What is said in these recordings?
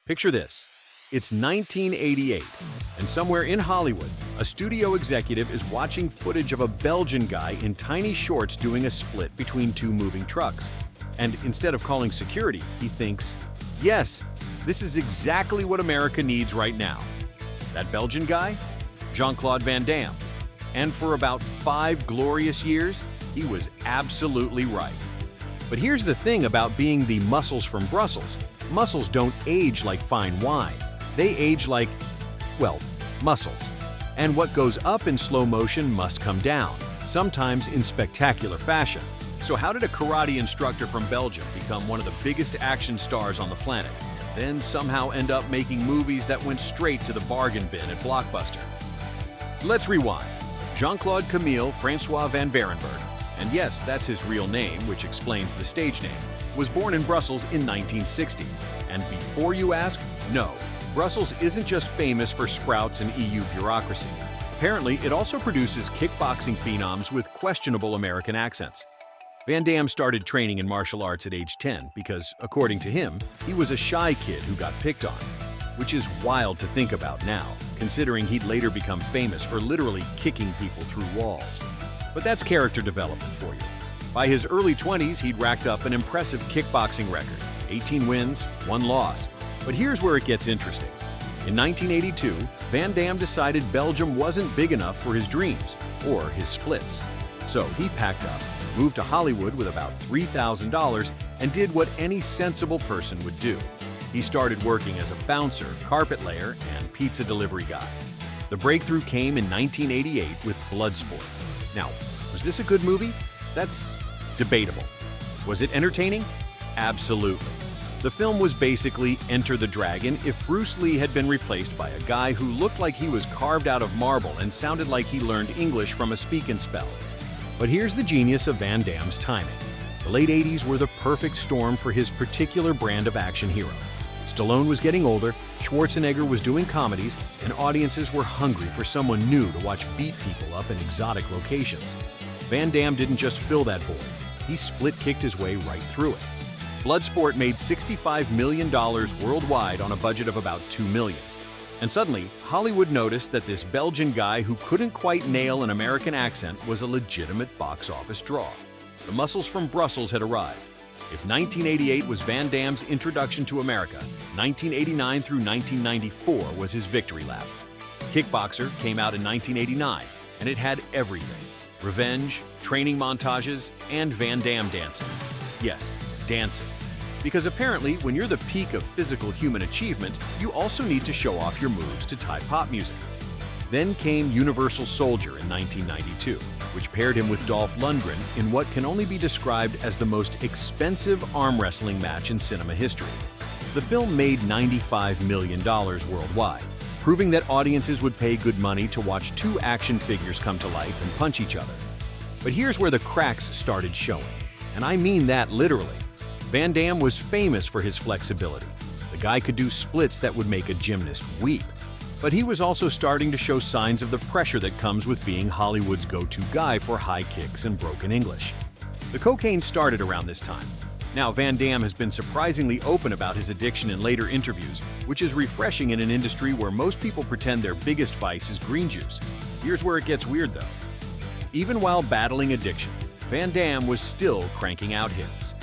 Picture this. It's 1988, and somewhere in Hollywood, a studio executive is watching footage of a Belgian guy in tiny shorts doing a split between two moving trucks. And instead of calling security, he thinks, yes, this is exactly what America needs right now. That Belgian guy? Jean-Claude Van Damme. And for about 5 glorious years, he was absolutely right. But here's the thing about being the muscles from Brussels. Muscles don't age like fine wine. They age like, well, muscles. And what goes up in slow motion must come down, sometimes in spectacular fashion. So how did a karate instructor from Belgium become one of the biggest action stars on the planet, then somehow end up making movies that went straight to the bargain bin at Blockbuster? Let's rewind. Jean-Claude Camille Francois van Varenberg, and yes, that's his real name, which explains the stage name, was born in Brussels in 1960. And before you ask, no, Brussels isn't just famous for sprouts and EU bureaucracy. Apparently, it also produces kickboxing phenoms with questionable American accents. Van Damme started training in martial arts at age 10 because, according to him, he was a shy kid who got picked on, which is wild to think about now, considering he'd later become famous for literally kicking people through walls. But that's character development for you. By his early 20s, he'd racked up an impressive kickboxing record, 18 wins, 1 loss. But here's where it gets interesting. In 1982, Van Damme decided Belgium wasn't big enough for his dreams, or his splits. So he packed up, moved to Hollywood with about $3,000, and did what any sensible person would do. He started working as a bouncer, carpet layer, and pizza delivery guy. The breakthrough came in 1988 with Bloodsport. Now, was this a good movie? That's debatable. Was it entertaining? Absolutely. The film was basically Enter the Dragon if Bruce Lee had been replaced by a guy who looked like he was carved out of marble and sounded like he learned English from a speak and spell. But here's the genius of Van Damme's timing. The late 80s were the perfect storm for his particular brand of action hero. Stallone was getting older, Schwarzenegger was doing comedies, and audiences were hungry for someone new to watch beat people up in exotic locations. Van Damme didn't just fill that void, he split-kicked his way right through it. Bloodsport made $65 million worldwide on a budget of about $2 million. And suddenly, Hollywood noticed that this Belgian guy who couldn't quite nail an American accent was a legitimate box office draw. The muscles from Brussels had arrived. If 1988 was Van Damme's introduction to America, 1989 through 1994 was his victory lap. Kickboxer came out in 1989, and it had everything: revenge, training montages, and Van Damme dancing. Yes, dancing. Because apparently, when you're the peak of physical human achievement, you also need to show off your moves to Thai pop music. Then came Universal Soldier in 1992, which paired him with Dolph Lundgren in what can only be described as the most expensive arm wrestling match in cinema history. The film made $95 million worldwide, proving that audiences would pay good money to watch two action figures come to life and punch each other. But here's where the cracks started showing, and I mean that literally. Van Damme was famous for his flexibility. The guy could do splits that would make a gymnast weep. But he was also starting to show signs of the pressure that comes with being Hollywood's go-to guy for high kicks and broken English. The cocaine started around this time. Now, Van Damme has been surprisingly open about his addiction in later interviews, which is refreshing in an industry where most people pretend their biggest vice is green juice. Here's where it gets weird, though. Even while battling addiction, Van Damme was still cranking out hits.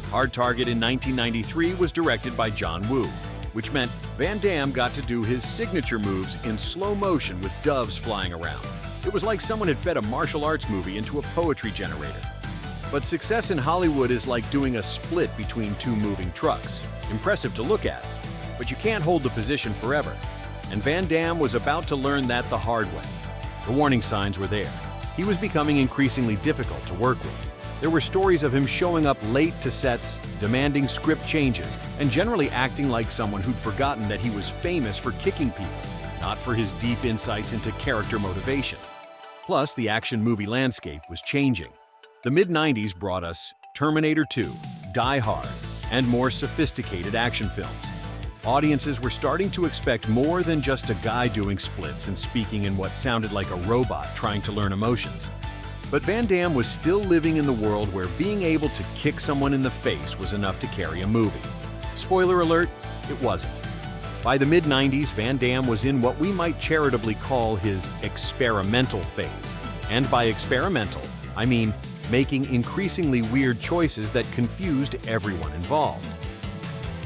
Hard Target in 1993 was directed by John Woo, which meant Van Damme got to do his signature moves in slow motion with doves flying around. It was like someone had fed a martial arts movie into a poetry generator. But success in Hollywood is like doing a split between two moving trucks. Impressive to look at, but you can't hold the position forever. And Van Damme was about to learn that the hard way. The warning signs were there. He was becoming increasingly difficult to work with. There were stories of him showing up late to sets, demanding script changes, and generally acting like someone who'd forgotten that he was famous for kicking people, not for his deep insights into character motivation. Plus, the action movie landscape was changing. The mid-90s brought us Terminator 2, Die Hard, and more sophisticated action films. Audiences were starting to expect more than just a guy doing splits and speaking in what sounded like a robot trying to learn emotions. But Van Damme was still living in the world where being able to kick someone in the face was enough to carry a movie. Spoiler alert, it wasn't. By the mid-90s, Van Damme was in what we might charitably call his experimental phase. And by experimental, I mean making increasingly weird choices that confused everyone involved.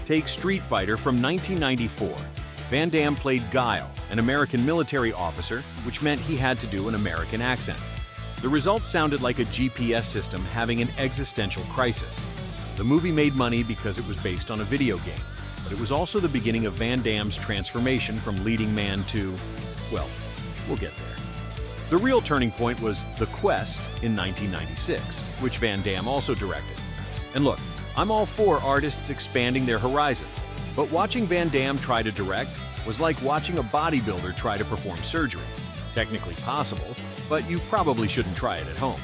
Take Street Fighter from 1994. Van Damme played Guile, an American military officer, which meant he had to do an American accent. The result sounded like a GPS system having an existential crisis. The movie made money because it was based on a video game, but it was also the beginning of Van Damme's transformation from leading man to, well, we'll get there. The real turning point was The Quest in 1996, which Van Damme also directed. And look, I'm all for artists expanding their horizons, but watching Van Damme try to direct was like watching a bodybuilder try to perform surgery. Technically possible, but you probably shouldn't try it at home.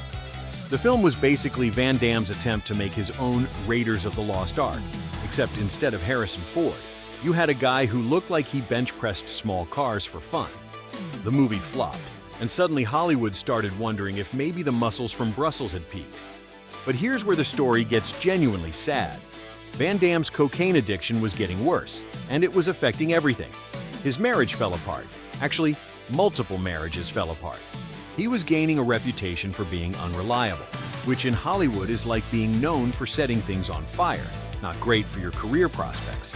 The film was basically Van Damme's attempt to make his own Raiders of the Lost Ark, except instead of Harrison Ford, you had a guy who looked like he bench-pressed small cars for fun. The movie flopped, and suddenly Hollywood started wondering if maybe the muscles from Brussels had peaked. But here's where the story gets genuinely sad. Van Damme's cocaine addiction was getting worse, and it was affecting everything. His marriage fell apart. Actually, multiple marriages fell apart. He was gaining a reputation for being unreliable, which in Hollywood is like being known for setting things on fire, not great for your career prospects.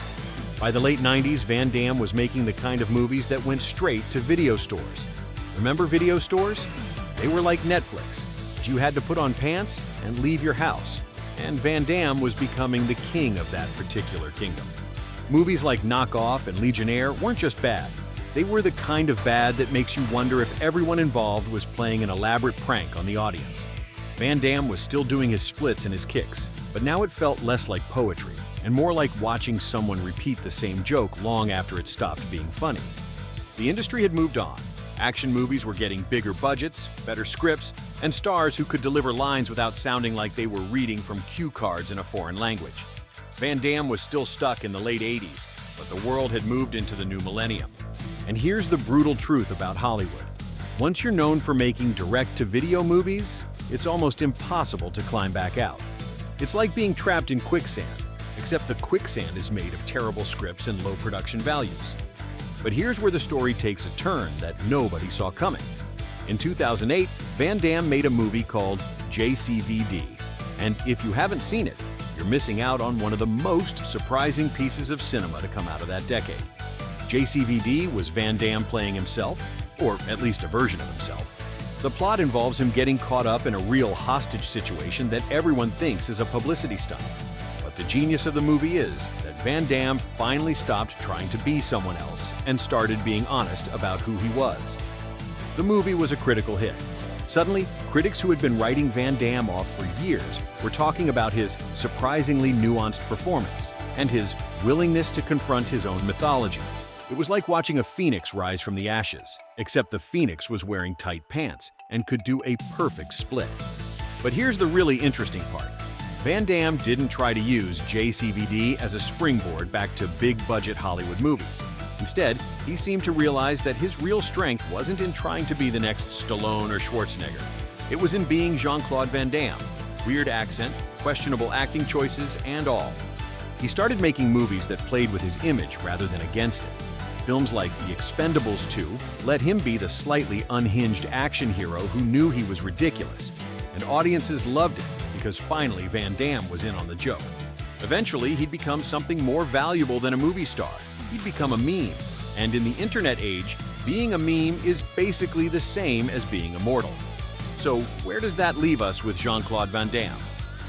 By the late 90s, Van Damme was making the kind of movies that went straight to video stores. Remember video stores? They were like Netflix. You had to put on pants and leave your house, and Van Damme was becoming the king of that particular kingdom. Movies like Knock Off and Legionnaire weren't just bad. They were the kind of bad that makes you wonder if everyone involved was playing an elaborate prank on the audience. Van Damme was still doing his splits and his kicks, but now it felt less like poetry and more like watching someone repeat the same joke long after it stopped being funny. The industry had moved on. Action movies were getting bigger budgets, better scripts, and stars who could deliver lines without sounding like they were reading from cue cards in a foreign language. Van Damme was still stuck in the late 80s, but the world had moved into the new millennium. And here's the brutal truth about Hollywood. Once you're known for making direct-to-video movies, it's almost impossible to climb back out. It's like being trapped in quicksand, except the quicksand is made of terrible scripts and low production values. But here's where the story takes a turn that nobody saw coming. In 2008, Van Damme made a movie called JCVD. And if you haven't seen it, you're missing out on one of the most surprising pieces of cinema to come out of that decade. JCVD was Van Damme playing himself, or at least a version of himself. The plot involves him getting caught up in a real hostage situation that everyone thinks is a publicity stunt. But the genius of the movie is that Van Damme finally stopped trying to be someone else and started being honest about who he was. The movie was a critical hit. Suddenly, critics who had been writing Van Damme off for years were talking about his surprisingly nuanced performance and his willingness to confront his own mythology. It was like watching a phoenix rise from the ashes, except the phoenix was wearing tight pants and could do a perfect split. But here's the really interesting part. Van Damme didn't try to use JCVD as a springboard back to big-budget Hollywood movies. Instead, he seemed to realize that his real strength wasn't in trying to be the next Stallone or Schwarzenegger. It was in being Jean-Claude Van Damme. Weird accent, questionable acting choices, and all. He started making movies that played with his image rather than against it. Films like The Expendables 2 let him be the slightly unhinged action hero who knew he was ridiculous, and audiences loved it because finally Van Damme was in on the joke. Eventually, he'd become something more valuable than a movie star. He'd become a meme, and in the internet age, being a meme is basically the same as being immortal. So where does that leave us with Jean-Claude Van Damme?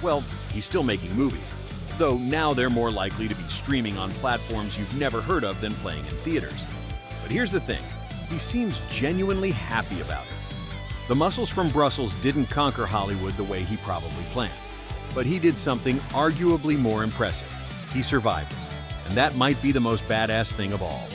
Well, he's still making movies, though now they're more likely to be streaming on platforms you've never heard of than playing in theaters. But here's the thing, he seems genuinely happy about it. The muscles from Brussels didn't conquer Hollywood the way he probably planned. But he did something arguably more impressive. He survived it. And that might be the most badass thing of all.